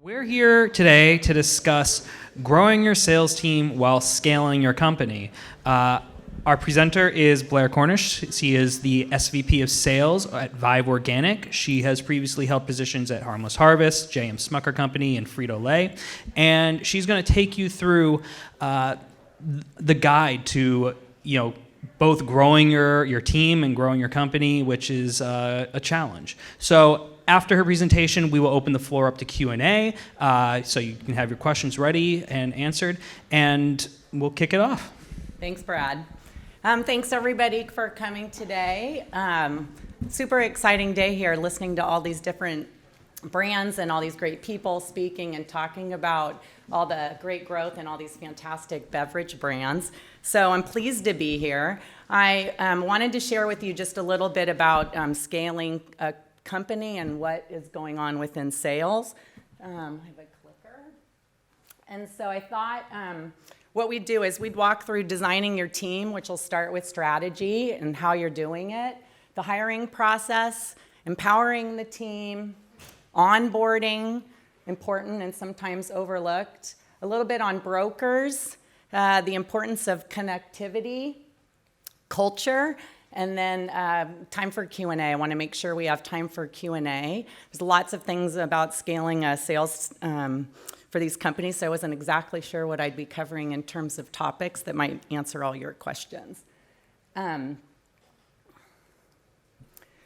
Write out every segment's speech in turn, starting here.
We're here today to discuss growing your sales team while scaling your company. Our presenter is Blair Cornish. She is the SVP of Sales at Vive Organic. She has previously held positions at Harmless Harvest, J.M. Smucker Company, and Frito-Lay. And she's going to take you through the guide to, both growing your team and growing your company, which is a challenge. So after her presentation, we will open the floor up to Q&A, so you can have your questions ready and answered, and we'll kick it off. Thanks, Brad. Thanks, everybody, for coming today. Super exciting day here, listening to all these different brands and all these great people speaking and talking about all the great growth and all these fantastic beverage brands. So I'm pleased to be here. I wanted to share with you just a little bit about scaling a company and what is going on within sales. I have a clicker. And so I thought what we'd do is we'd walk through designing your team, which will start with strategy and how you're doing it, the hiring process, empowering the team, onboarding, important and sometimes overlooked, a little bit on brokers, the importance of connectivity, culture, and then time for Q&A. I want to make sure we have time for Q&A. There's lots of things about scaling sales for these companies, so I wasn't exactly sure what I'd be covering in terms of topics that might answer all your questions.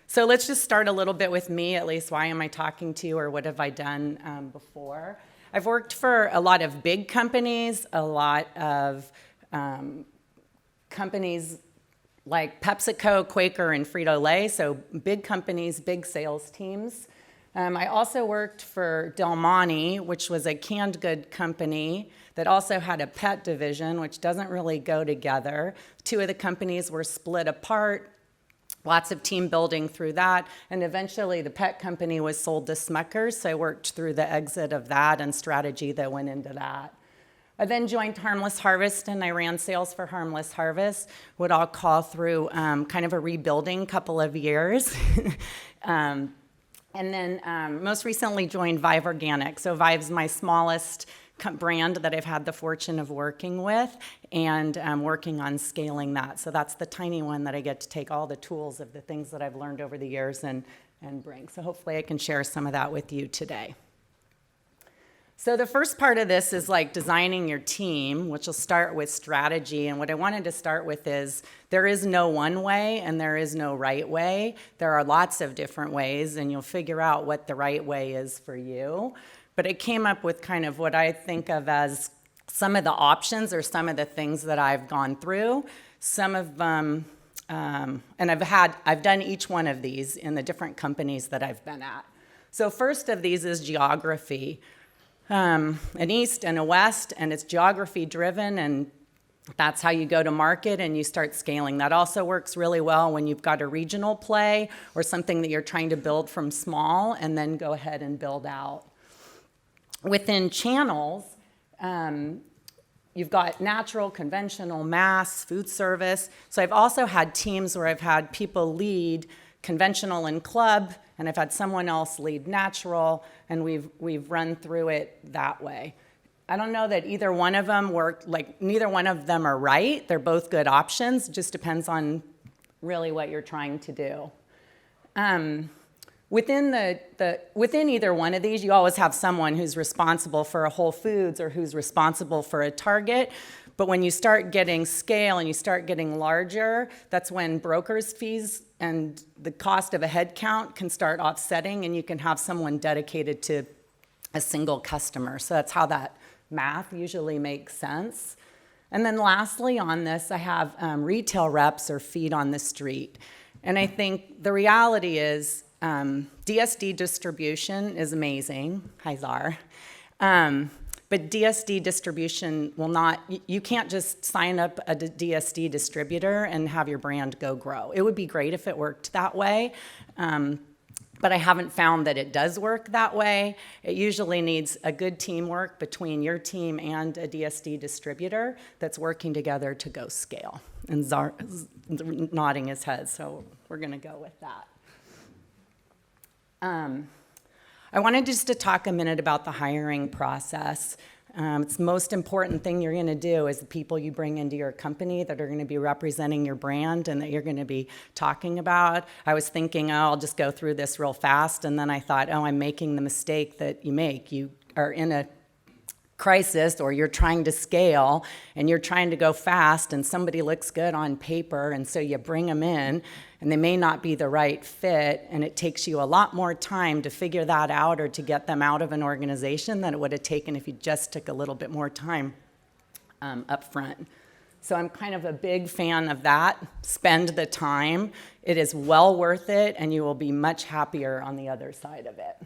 So let's just start a little bit with me, at least. Why am I talking to you, or what have I done before? I've worked for a lot of big companies, a lot of companies like PepsiCo, Quaker, and Frito-Lay, so big companies, big sales teams. I also worked for Del Monte, which was a canned good company that also had a pet division, which doesn't really go together. Two of the companies were split apart, lots of team building through that, and eventually the pet company was sold to Smuckers, so I worked through the exit of that and strategy that went into that. I then joined Harmless Harvest, and I ran sales for Harmless Harvest, what I'll call through kind of a rebuilding couple of years. And then most recently joined Vive Organic. So Vive's my smallest brand that I've had the fortune of working with, and working on scaling that. So that's the tiny one that I get to take all the tools of the things that I've learned over the years and bring. So hopefully I can share some of that with you today. So the first part of this is like designing your team, which will start with strategy. And what I wanted to start with is there is no one way and there is no right way. There are lots of different ways, and you'll figure out what the right way is for you. But I came up with kind of what I think of as some of the options or some of the things that I've gone through. Some of them, and I've done each one of these in the different companies that I've been at. So first of these is geography. An east and a west, and it's geography driven, and that's how you go to market and you start scaling. That also works really well when you've got a regional play or something that you're trying to build from small and then go ahead and build out. Within channels, you've got natural, conventional, mass, food service. So I've also had teams where I've had people lead conventional and club, and I've had someone else lead natural, and we've run through it that way. I don't know that either one of them work, like neither one of them are right. They're both good options. It just depends on really what you're trying to do. Within within either one of these, you always have someone who's responsible for a Whole Foods or who's responsible for a Target. But when you start getting scale and you start getting larger, that's when brokers' fees and the cost of a head count can start offsetting, and you can have someone dedicated to a single customer. So that's how that math usually makes sense. And then lastly on this, I have retail reps or feet on the street. And I think the reality is DSD distribution is amazing. Hi, Czar. But DSD distribution will not, you can't just sign up a DSD distributor and have your brand go grow. It would be great if it worked that way, but I haven't found that it does work that way. It usually needs a good teamwork between your team and a DSD distributor that's working together to go scale. And Czar is nodding his head, so we're gonna go with that. I wanted just to talk a minute about the hiring process. It's the most important thing you're going to do is the people you bring into your company that are going to be representing your brand and that you're going to be talking about. I was thinking, oh, I'll just go through this real fast, and then I thought, oh, I'm making the mistake that you make. You are in a crisis, or you're trying to scale and you're trying to go fast, and somebody looks good on paper, and so you bring them in and they may not be the right fit, and it takes you a lot more time to figure that out or to get them out of an organization than it would have taken if you just took a little bit more time up front. So I'm kind of a big fan of that. Spend the time. It is well worth it, and you will be much happier on the other side of it.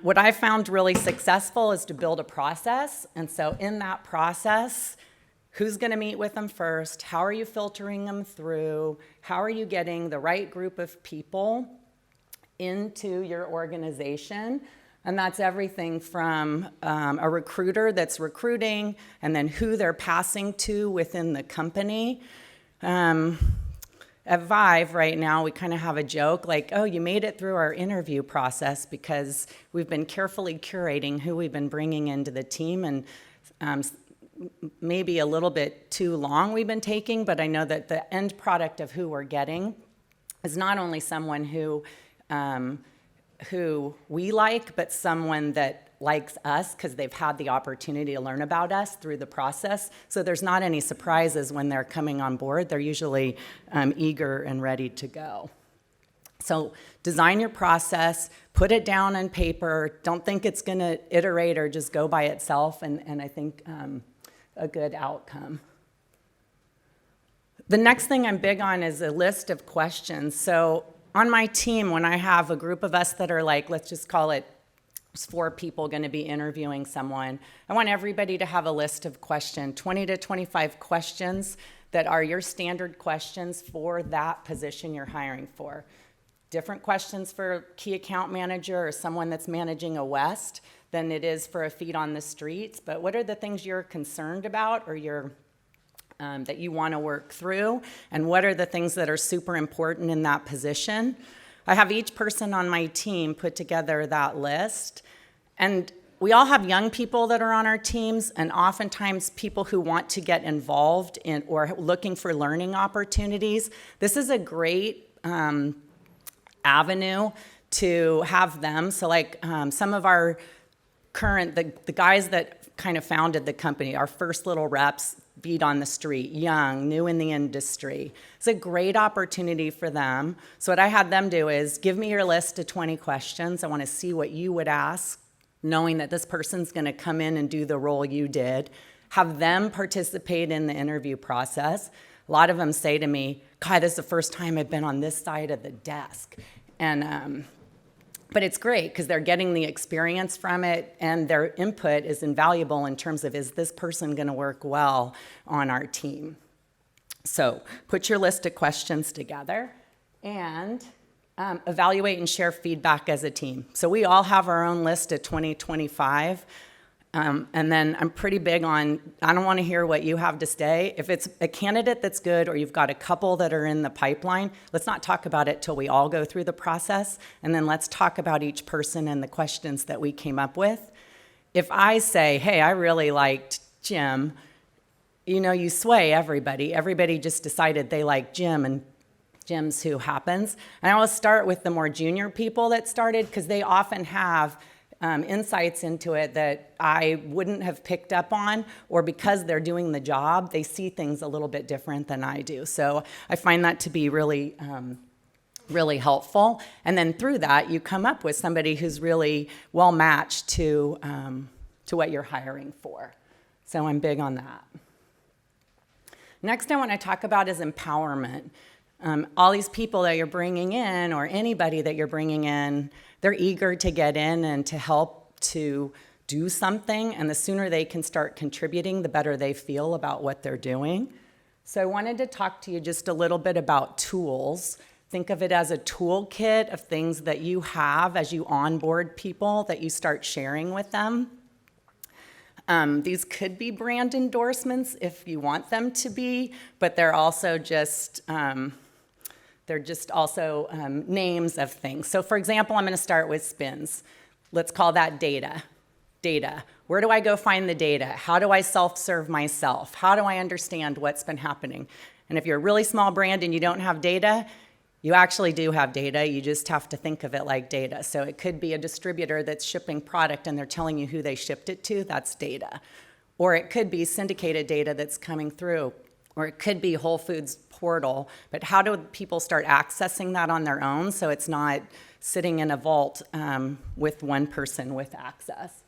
What I found really successful is to build a process. And so in that process, who's going to meet with them first? How are you filtering them through? How are you getting the right group of people into your organization? And that's everything from a recruiter that's recruiting, and then who they're passing to within the company. At Vive right now, we kind of have a joke like, oh, you made it through our interview process, because we've been carefully curating who we've been bringing into the team, and maybe a little bit too long we've been taking, but I know that the end product of who we're getting is not only someone who we like, but someone that likes us because they've had the opportunity to learn about us through the process. So there's not any surprises when they're coming on board. They're usually eager and ready to go. So design your process, put it down on paper. Don't think it's going to iterate or just go by itself, and I think a good outcome. The next thing I'm big on is a list of questions. So on my team, when I have a group of us that are like, let's just call it 4 people going to be interviewing someone, I want everybody to have a list of questions, 20 to 25 questions that are your standard questions for that position you're hiring for. Different questions for key account manager or someone that's managing a West than it is for a feet on the streets. But what are the things you're concerned about or that you want to work through? And what are the things that are super important in that position? I have each person on my team put together that list. And we all have young people that are on our teams, and oftentimes people who want to get involved in or looking for learning opportunities. This is a great avenue to have them. So like some of our current, the guys that kind of founded the company, our first little reps, feet on the street, young, new in the industry. It's a great opportunity for them. So what I had them do is give me your list of 20 questions. I want to see what you would ask, knowing that this person's going to come in and do the role you did. Have them participate in the interview process. A lot of them say to me, God, this is the first time I've been on this side of the desk. And but it's great because they're getting the experience from it, and their input is invaluable in terms of, is this person going to work well on our team? So put your list of questions together and evaluate and share feedback as a team. So we all have our own list of 2025. And then I'm pretty big on, I don't want to hear what you have to say. If it's a candidate that's good, or you've got a couple that are in the pipeline, let's not talk about it till we all go through the process. And then let's talk about each person and the questions that we came up with. If I say, hey, I really liked Jim, you sway everybody. Everybody just decided they like Jim, and Jim's who happens. And I always start with the more junior people that started, because they often have insights into it that I wouldn't have picked up on, or because they're doing the job, they see things a little bit different than I do. So I find that to be really, really helpful. And then through that, you come up with somebody who's really well matched to what you're hiring for. So I'm big on that. Next, I want to talk about is empowerment. All these people that you're bringing in, or anybody that you're bringing in, they're eager to get in and to help to do something, and the sooner they can start contributing, the better they feel about what they're doing. So I wanted to talk to you just a little bit about tools. Think of it as a toolkit of things that you have as you onboard people that you start sharing with them. These could be brand endorsements if you want them to be, but they're also just They're just also names of things. So for example, I'm going to start with spins. Let's call that data. Data. Where do I go find the data? How do I self-serve myself? How do I understand what's been happening? And if you're a really small brand and you don't have data, you actually do have data. You just have to think of it like data. So it could be a distributor that's shipping product and they're telling you who they shipped it to. That's data. Or it could be syndicated data that's coming through. Or it could be Whole Foods portal. But how do people start accessing that on their own so it's not sitting in a vault with one person with access?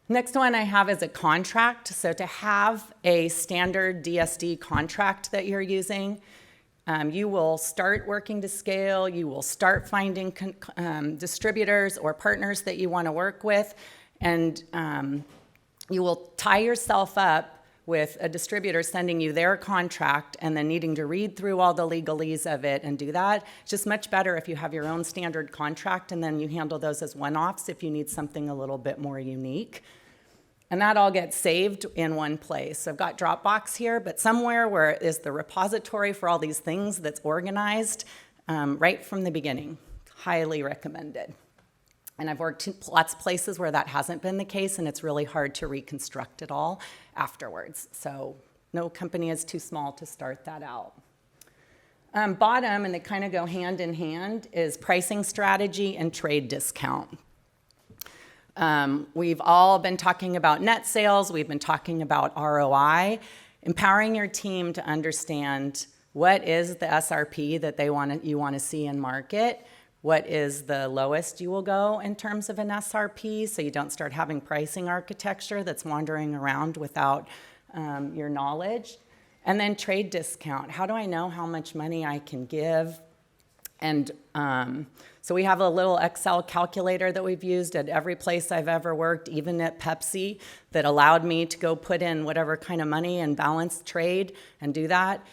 Next one I have is a contract. So to have a standard DSD contract that you're using, you will start working to scale. You will start finding distributors or partners that you want to work with. And you will tie yourself up with a distributor sending you their contract and then needing to read through all the legalese of it and do that. It's just much better if you have your own standard contract and then you handle those as one-offs if you need something a little bit more unique. And that all gets saved in one place. So I've got Dropbox here, but somewhere where is the repository for all these things that's organized right from the beginning. Highly recommended. And I've worked in lots of places where that hasn't been the case, and it's really hard to reconstruct it all afterwards. So no company is too small to start that out. Bottom, and they kind of go hand in hand, is pricing strategy and trade discount. We've all been talking about net sales. We've been talking about ROI. Empowering your team to understand what is the SRP that you want to see in market. What is the lowest you will go in terms of an SRP, so you don't start having pricing architecture that's wandering around without your knowledge. And then trade discount. How do I know how much money I can give? And so we have a little Excel calculator that we've used at every place I've ever worked, even at Pepsi, that allowed me to go put in whatever kind of money and balance trade and do that.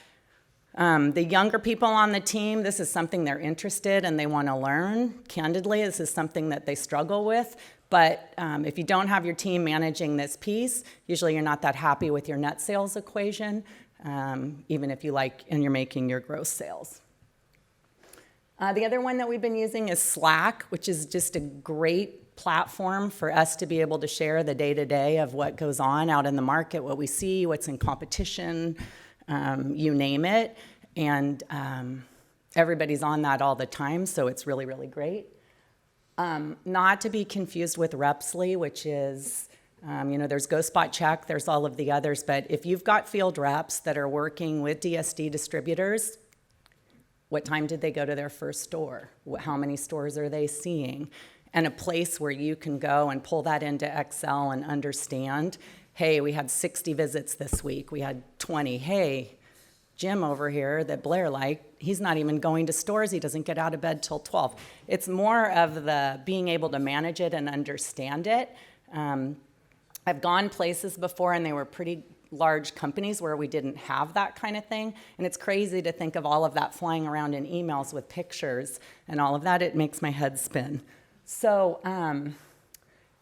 The younger people on the team, this is something they're interested and they want to learn. Candidly, this is something that they struggle with. But if you don't have your team managing this piece, usually you're not that happy with your net sales equation, even if you like and you're making your gross sales. The other one that we've been using is Slack, which is just a great platform for us to be able to share the day-to-day of what goes on out in the market, what we see, what's in competition, you name it. And everybody's on that all the time, so it's really, really great. Not to be confused with Repsly, which is, there's Go Spot Check, there's all of the others, but if you've got field reps that are working with DSD distributors, what time did they go to their first store? How many stores are they seeing? And a place where you can go and pull that into Excel and understand, hey, we had 60 visits this week. We had 20. Hey, Jim over here that Blair liked, he's not even going to stores. He doesn't get out of bed till 12. It's more of the being able to manage it and understand it. I've gone places before and they were pretty large companies where we didn't have that kind of thing. And it's crazy to think of all of that flying around in emails with pictures and all of that. It makes my head spin. So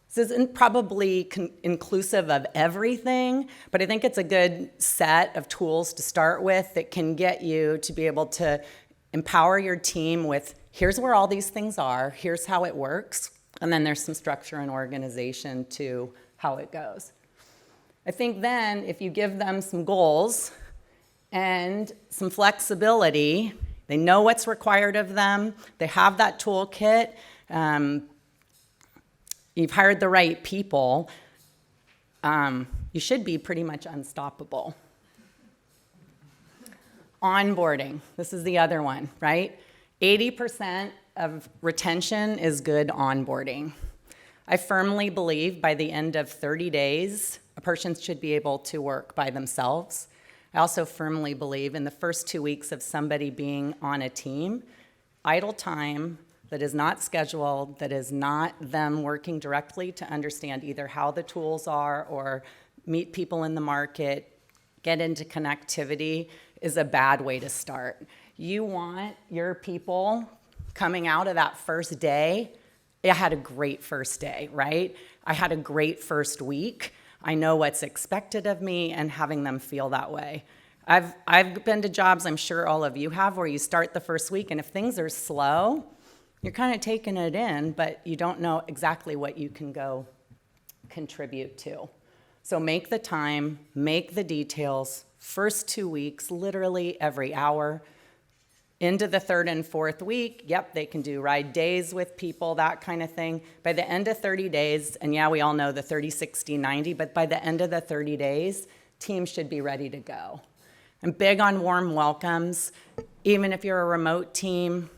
this isn't probably inclusive of everything, but I think it's a good set of tools to start with that can get you to be able to empower your team with, here's where all these things are, here's how it works, and then there's some structure and organization to how it goes. I think then if you give them some goals and some flexibility, they know what's required of them, they have that toolkit, you've hired the right people, you should be pretty much unstoppable. Onboarding, this is the other one, right? 80% of retention is good onboarding. I firmly believe by the end of 30 days, a person should be able to work by themselves. I also firmly believe in the first 2 weeks of somebody being on a team, idle time that is not scheduled, that is not them working directly to understand either how the tools are or meet people in the market, get into connectivity, is a bad way to start. You want your people coming out of that first day. I had a great first day, right? I had a great first week. I know what's expected of me and having them feel that way. I've been to jobs, I'm sure all of you have, where you start the first week, and if things are slow, you're kind of taking it in, but you don't know exactly what you can go contribute to. So make the time, make the details, first 2 weeks, literally every hour. Into the third and fourth week, yep, they can do ride days with people, that kind of thing. By the end of 30 days, and yeah, we all know the 30, 60, 90, but by the end of the 30 days, teams should be ready to go. I'm big on warm welcomes. Even if you're a remote team,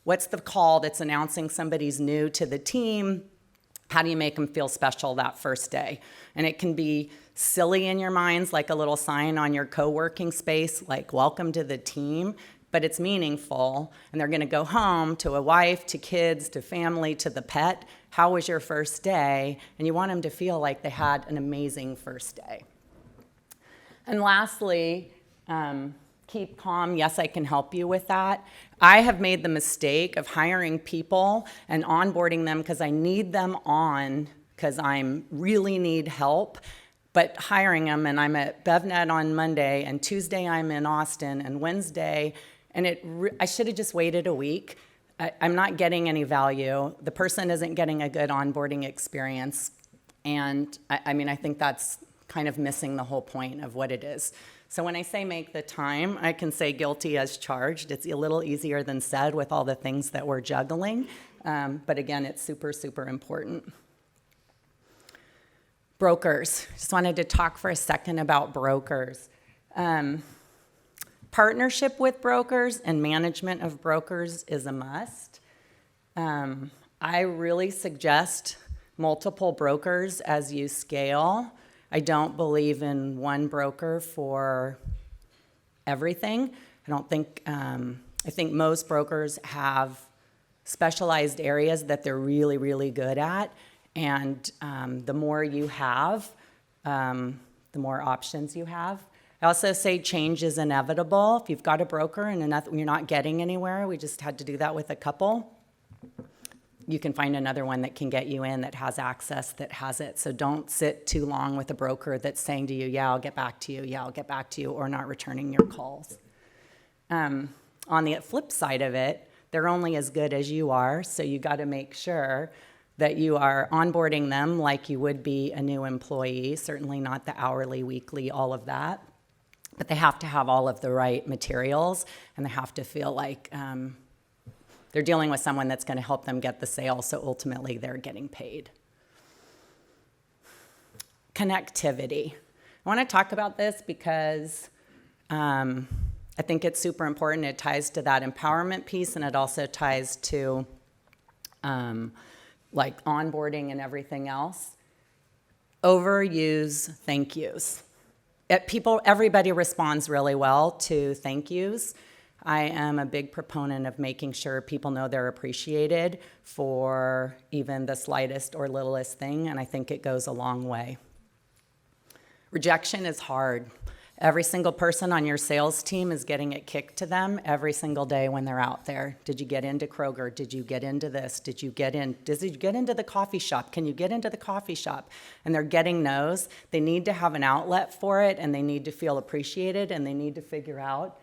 what's the call that's announcing somebody's new to the team? How do you make them feel special that first day? And it can be silly in your minds, like a little sign on your co-working space, like welcome to the team, but it's meaningful. And they're gonna go home to a wife, to kids, to family, to the pet. How was your first day? And you want them to feel like they had an amazing first day. And lastly, keep calm. Yes, I can help you with that. I have made the mistake of hiring people and onboarding them because I need them on because I really need help, but hiring them, and I'm at BevNET on Monday, and Tuesday I'm in Austin, and Wednesday, and I should have just waited a week. I'm not getting any value. The person isn't getting a good onboarding experience, and I think that's kind of missing the whole point of what it is. So when I say make the time, I can say guilty as charged. It's a little easier than said with all the things that we're juggling. But again, it's super, super important. Brokers. Just wanted to talk for a second about brokers. Partnership with brokers and management of brokers is a must. I really suggest multiple brokers as you scale. I don't believe in one broker for everything. I think most brokers have specialized areas that they're really, really good at. And the more you have, the more options you have. I also say change is inevitable. If you've got a broker and you're not getting anywhere, we just had to do that with a couple, you can find another one that can get you in, that has access, that has it. So don't sit too long with a broker that's saying to you, yeah, I'll get back to you, yeah, I'll get back to you, or not returning your calls. On the flip side of it, they're only as good as you are, so you got to make sure that you are onboarding them like you would be a new employee, certainly not the hourly, weekly, all of that. But they have to have all of the right materials, and they have to feel like they're dealing with someone that's going to help them get the sale, so ultimately they're getting paid. Connectivity. I want to talk about this because I think it's super important. It ties to that empowerment piece, and it also ties to like onboarding and everything else. Overuse thank yous. Everybody responds really well to thank yous. I am a big proponent of making sure people know they're appreciated for even the slightest or littlest thing, and I think it goes a long way. Rejection is hard. Every single person on your sales team is getting it kicked to them every single day when they're out there. Did you get into Kroger? Did you get into this? Did you get into the coffee shop? Can you get into the coffee shop? And they're getting no's. They need to have an outlet for it, and they need to feel appreciated, and they need to figure out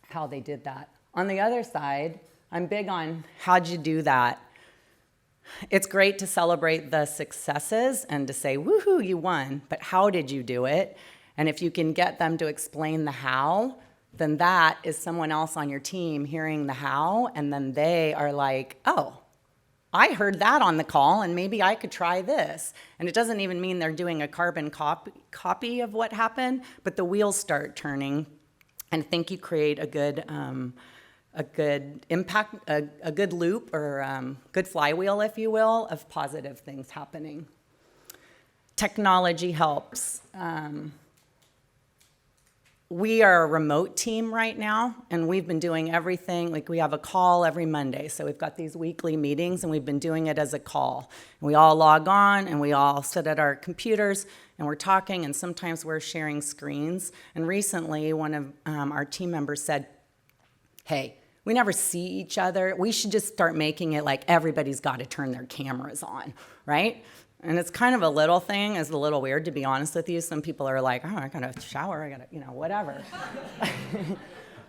how they did that. On the other side, I'm big on how'd you do that? It's great to celebrate the successes and to say, woohoo, you won, but how did you do it? And if you can get them to explain the how, then that is someone else on your team hearing the how, and then they are like, oh, I heard that on the call, and maybe I could try this. And it doesn't even mean they're doing a carbon copy of what happened, but the wheels start turning, and I think you create a good impact, a good loop, or good flywheel, if you will, of positive things happening. Technology helps. We are a remote team right now, and we've been doing everything. Like, we have a call every Monday, so we've got these weekly meetings, and we've been doing it as a call. And we all log on, and we all sit at our computers, and we're talking, and sometimes we're sharing screens. And recently, one of our team members said, hey, we never see each other. We should just start making it like everybody's got to turn their cameras on, right? And it's kind of a little thing. It's a little weird, to be honest with you. Some people are like, oh, I gotta shower, I gotta, whatever.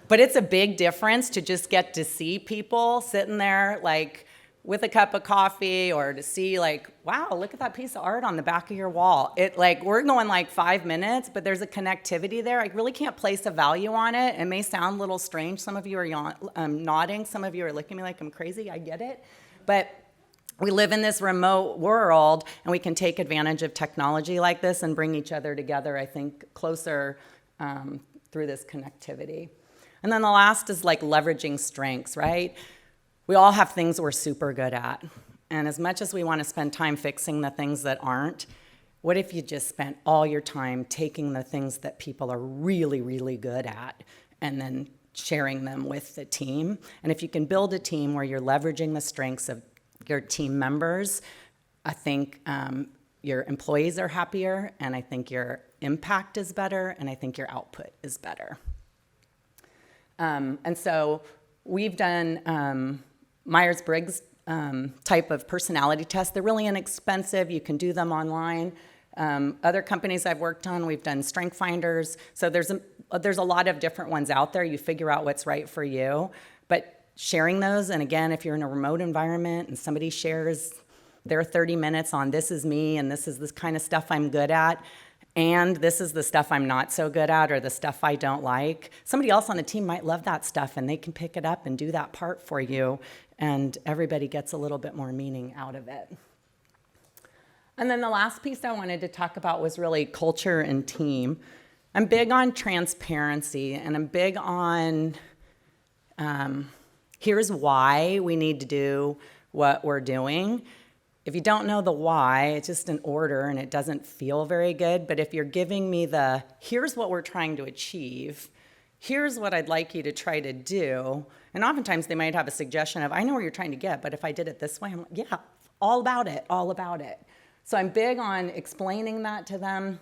But it's a big difference to just get to see people sitting there, like, with a cup of coffee, or to see, like, wow, look at that piece of art on the back of your wall. We're going like 5 minutes, but there's a connectivity there. I really can't place a value on it. It may sound a little strange. Some of you are nodding. Some of you are looking at me like I'm crazy. I get it. But we live in this remote world, and we can take advantage of technology like this and bring each other together, I think, closer through this connectivity. And then the last is like leveraging strengths, right? We all have things we're super good at. And as much as we want to spend time fixing the things that aren't, what if you just spent all your time taking the things that people are really, really good at and then sharing them with the team? And if you can build a team where you're leveraging the strengths of your team members, I think your employees are happier, and I think your impact is better, and I think your output is better. And so we've done Myers-Briggs type of personality tests. They're really inexpensive. You can do them online. Other companies I've worked on, we've done strength finders. So there's a lot of different ones out there. You figure out what's right for you. But sharing those, and again, if you're in a remote environment and somebody shares their 30 minutes on this is me and this is this kind of stuff I'm good at, and this is the stuff I'm not so good at, or the stuff I don't like, somebody else on the team might love that stuff, and they can pick it up and do that part for you, and everybody gets a little bit more meaning out of it. And then the last piece I wanted to talk about was really culture and team. I'm big on transparency, and I'm big on here's why we need to do what we're doing. If you don't know the why, it's just an order and it doesn't feel very good. But if you're giving me the, here's what we're trying to achieve, here's what I'd like you to try to do, and oftentimes they might have a suggestion of, I know where you're trying to get, but if I did it this way, I'm like, yeah, all about it, all about it. So I'm big on explaining that to them.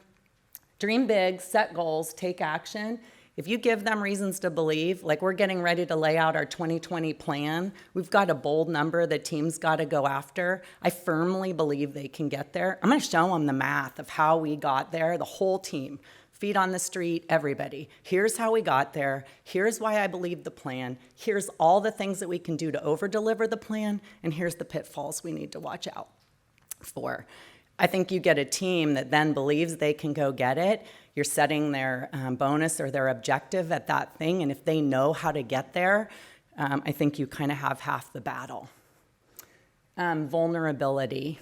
Dream big, set goals, take action. If you give them reasons to believe, like we're getting ready to lay out our 2020 plan, we've got a bold number the team's got to go after. I firmly believe they can get there. I'm going to show them the math of how we got there, the whole team, feet on the street, everybody. Here's how we got there. Here's why I believe the plan. Here's all the things that we can do to over-deliver the plan, and here's the pitfalls we need to watch out for. I think you get a team that then believes they can go get it. You're setting their bonus or their objective at that thing, and if they know how to get there, I think you kind of have half the battle. Vulnerability.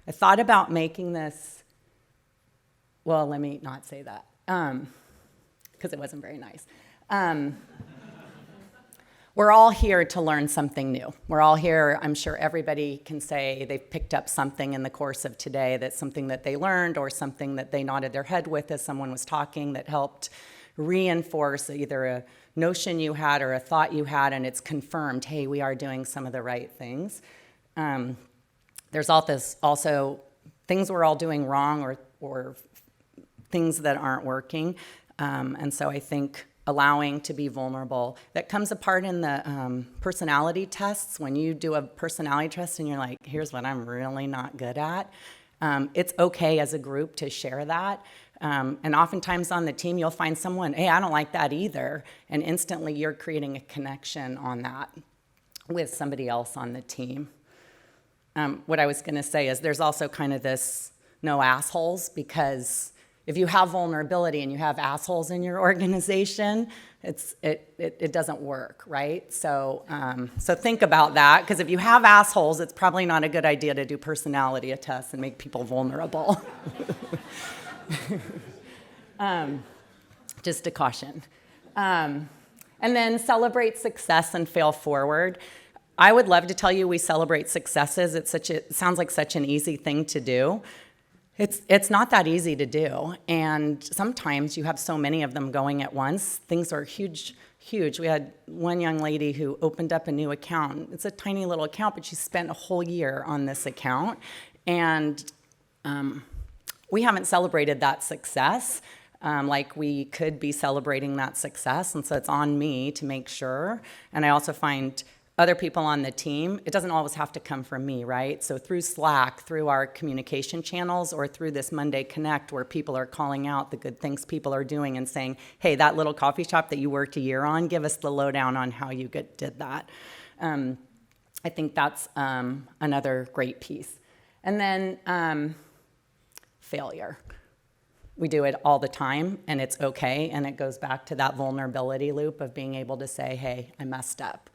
I thought about making this, well, let me not say that, because it wasn't very nice. We're all here to learn something new. We're all here, I'm sure everybody can say they've picked up something in the course of today, that's something that they learned or something that they nodded their head with as someone was talking that helped reinforce either a notion you had or a thought you had, and it's confirmed, hey, we are doing some of the right things. There's also things we're all doing wrong or things that aren't working. And so I think allowing to be vulnerable. That comes apart in the personality tests. When you do a personality test and you're like, here's what I'm really not good at, it's okay as a group to share that. And oftentimes on the team, you'll find someone, hey, I don't like that either. And instantly you're creating a connection on that with somebody else on the team. What I was going to say is there's also kind of this no assholes, because if you have vulnerability and you have assholes in your organization, it doesn't work, right? So think about that, because if you have assholes, it's probably not a good idea to do personality tests and make people vulnerable. Just a caution. And then celebrate success and fail forward. I would love to tell you we celebrate successes. It sounds like such an easy thing to do. It's not that easy to do, and sometimes you have so many of them going at once. Things are huge. We had one young lady who opened up a new account. It's a tiny little account, but she spent a whole year on this account, and we haven't celebrated that success like we could be celebrating that success, and so it's on me to make sure. And I also find other people on the team, it doesn't always have to come from me, right? So through Slack, through our communication channels, or through this Monday Connect where people are calling out the good things people are doing and saying, hey, that little coffee shop that you worked a year on, give us the lowdown on how you did that. I think that's another great piece. And then failure. We do it all the time, and it's okay, and it goes back to that vulnerability loop of being able to say, hey, I messed up.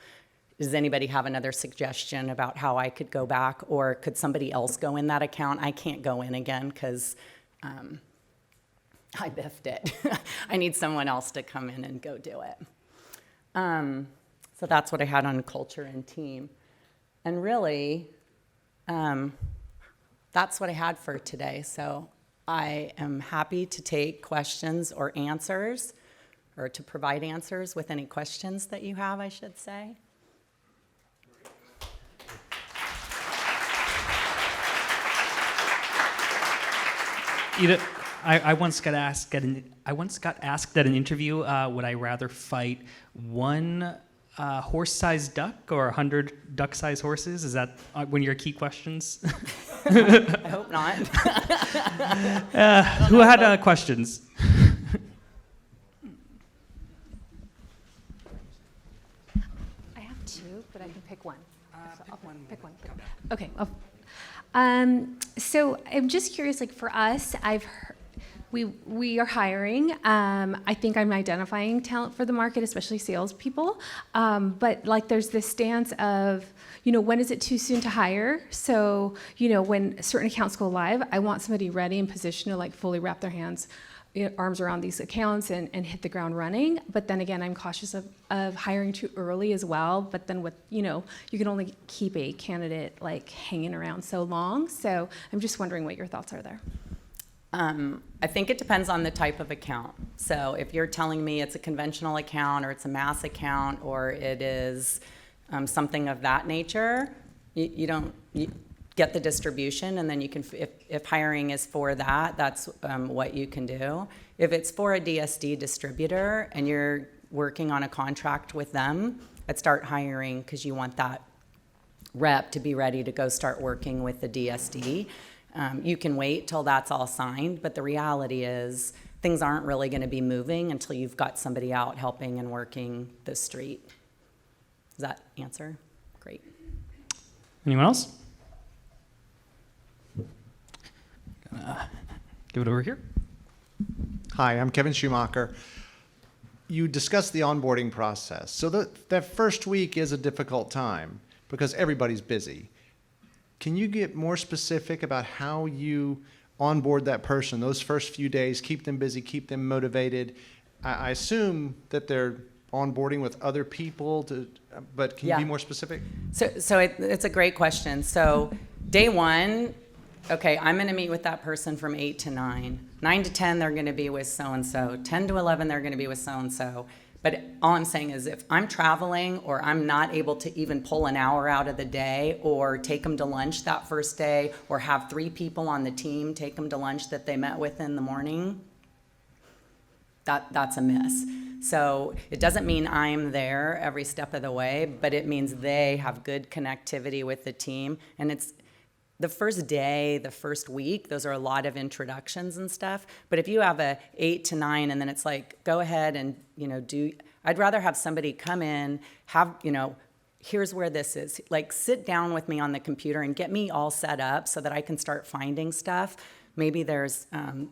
Does anybody have another suggestion about how I could go back, or could somebody else go in that account? I can't go in again because I biffed it. I need someone else to come in and go do it. So that's what I had on culture and team. And really, that's what I had for today. So I am happy to take questions or answers, or to provide answers with any questions that you have, I should say. You know, I once got asked at an interview, would I rather fight one horse-sized duck or 100 duck-sized horses? Is that one of your key questions? I hope not. Who had questions? I have two, but I can pick one. Pick one. Come back. Okay. So I'm just curious, like for us, we are hiring. I think I'm identifying talent for the market, especially salespeople. But like there's this stance of, when is it too soon to hire? So, when certain accounts go live, I want somebody ready and positioned to like fully wrap their arms around these accounts and hit the ground running. But then again, I'm cautious of hiring too early as well. But then you can only keep a candidate like hanging around so long. So I'm just wondering what your thoughts are there. I think it depends on the type of account. So if you're telling me it's a conventional account, or it's a mass account, or it is something of that nature, you get the distribution, and then you can, if hiring is for that, that's what you can do. If it's for a DSD distributor and you're working on a contract with them, I'd start hiring, because you want that rep to be ready to go start working with the DSD. You can wait till that's all signed, but the reality is things aren't really going to be moving until you've got somebody out helping and working the street. Does that answer? Great. Anyone else? Give it over here. Hi, I'm Kevin Schumacher. You discussed the onboarding process. So that first week is a difficult time because everybody's busy. Can you get more specific about how you onboard that person those first few days, keep them busy, keep them motivated? I assume that they're onboarding with other people, but can you be more specific? So it's a great question. So day one, okay, I'm going to meet with that person from 8 to 9. 9 to 10, they're going to be with so-and-so. 10 to 11, they're going to be with so-and-so. But all I'm saying is if I'm traveling, or I'm not able to even pull an hour out of the day, or take them to lunch that first day, or have 3 people on the team take them to lunch that they met with in the morning, that's a miss. So it doesn't mean I'm there every step of the way, but it means they have good connectivity with the team. And it's the first day, the first week, those are a lot of introductions and stuff. But if you have a 8 to 9 and then it's like, go ahead and, I'd rather have somebody come in, here's where this is. Like, sit down with me on the computer and get me all set up so that I can start finding stuff. Maybe there's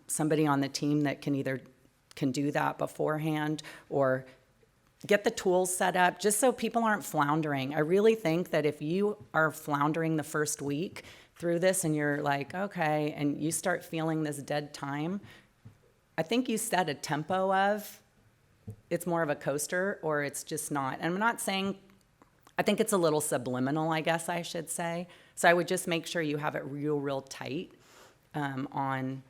somebody on the team that can do that beforehand, or get the tools set up just so people aren't floundering. I really think that if you are floundering the first week through this and you're like, okay, and you start feeling this dead time, I think you set a tempo of it's more of a coaster, or it's just not. And I'm not saying, I think it's a little subliminal, I guess I should say. So I would just make sure you have it real tight on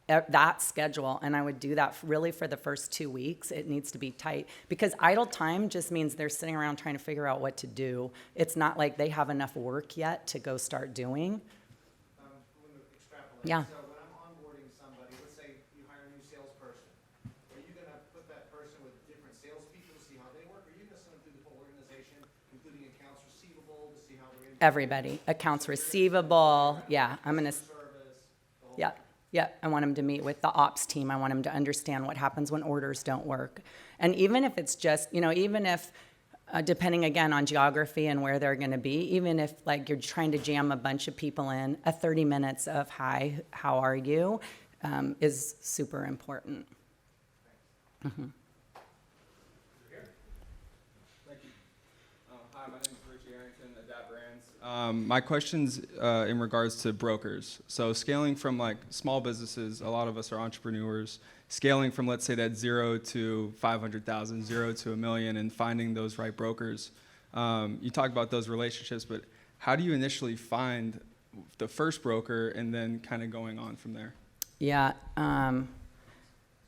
that schedule, and I would do that really for the first 2 weeks. It needs to be tight, because idle time just means they're sitting around trying to figure out what to do. It's not like they have enough work yet to go start doing. Yeah. So when I'm onboarding somebody, let's say you hire a new salesperson, are you going to put that person with different salespeople to see how they work, or are you going to send them through the whole organization Everybody, accounts receivable, yeah, I'm gonna, yeah, yeah, I want them to meet with the ops team. I want them to understand what happens when orders don't work. And even if it's just, even if, depending again on geography and where they're gonna be, even if like you're trying to jam a bunch of people in, a 30 minutes of hi, how are you, is super important. Mm-hmm. Hi, my name is Richie Arrington, Adapt Brands. My question's in regards to brokers. So scaling from like small businesses, a lot of us are entrepreneurs, scaling from, let's say, that 0 to 500,000, 0 to 1 million, and finding those right brokers. You talk about those relationships, but how do you initially find the first broker and then kind of going on from there? Yeah,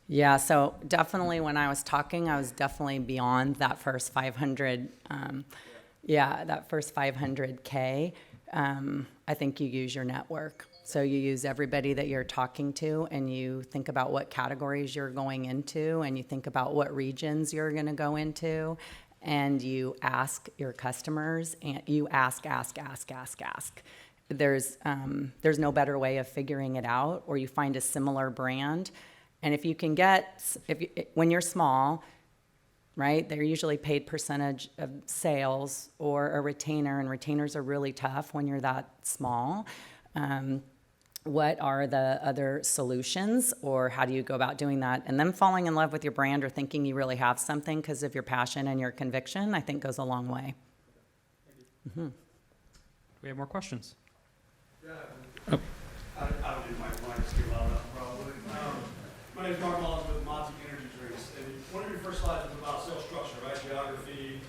yeah, so definitely when I was talking, I was definitely beyond that first 500, that first 500K. I think you use your network. So you use everybody that you're talking to, and you think about what categories you're going into, and you think about what regions you're gonna go into, and you ask your customers, and you ask. There's no better way of figuring it out, or you find a similar brand. And if you can get, when you're small, right, they're usually paid percentage of sales or a retainer, and retainers are really tough when you're that small. What are the other solutions, or how do you go about doing that? And then falling in love with your brand or thinking you really have something because of your passion and your conviction, I think goes a long way. Mm-hmm. We have more questions. Yeah. Oh. I don't need my mic too loud enough, probably. My name is Mark Mullins with Monty Energy Drinks, and one of your first slides was about sales structure, right? Geography,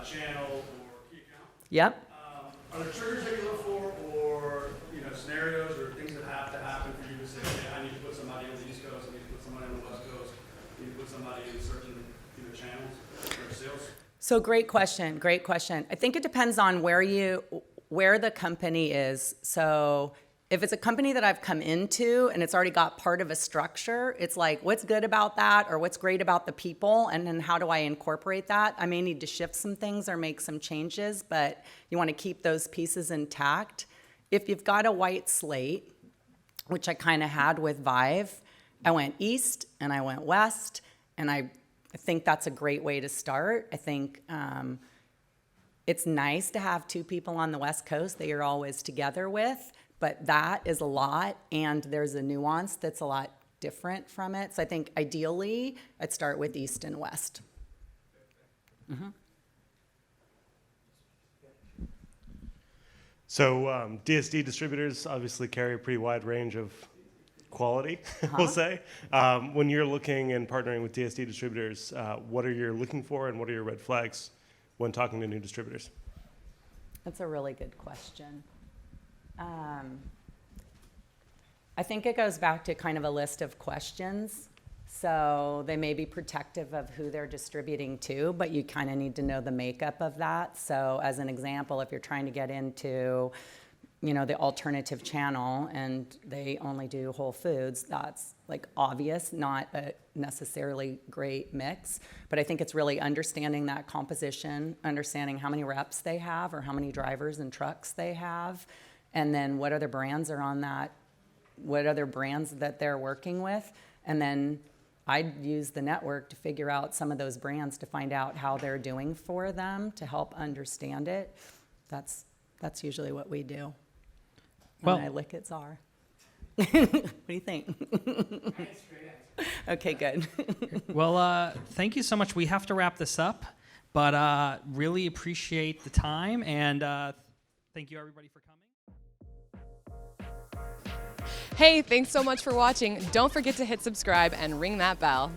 channel, or key account. Yep. Are there triggers that you look for, or scenarios or things that have to happen for you to say, okay, I need to put somebody on the East Coast, I need to put somebody on the West Coast, I need to put somebody in certain channels or sales? So great question. I think it depends on where the company is. So if it's a company that I've come into and it's already got part of a structure, it's like, what's good about that, or what's great about the people, and then how do I incorporate that? I may need to shift some things or make some changes, but you want to keep those pieces intact. If you've got a white slate, which I kind of had with Vive, I went east and I went west, and I think that's a great way to start. I think it's nice to have two people on the West Coast that you're always together with, but that is a lot, and there's a nuance that's a lot different from it. So I think ideally, I'd start with East and West. Mm-hmm. So DSD distributors obviously carry a pretty wide range of quality, we'll say. When you're looking and partnering with DSD distributors, what are you looking for, and what are your red flags when talking to new distributors? That's a really good question. I think it goes back to kind of a list of questions. So they may be protective of who they're distributing to, but you kind of need to know the makeup of that. So as an example, if you're trying to get into, the alternative channel and they only do whole foods, that's like obvious, not a necessarily great mix. But I think it's really understanding that composition, understanding how many reps they have or how many drivers and trucks they have, and then what other brands are on that, what other brands that they're working with, and then I'd use the network to figure out some of those brands to find out how they're doing for them to help understand it. That's usually what we do. Well, when I lick it, Czar. What do you think? Okay, good. Well, thank you so much. We have to wrap this up, but really appreciate the time, and thank you everybody for coming. Hey, thanks so much for watching. Don't forget to hit subscribe and ring that bell.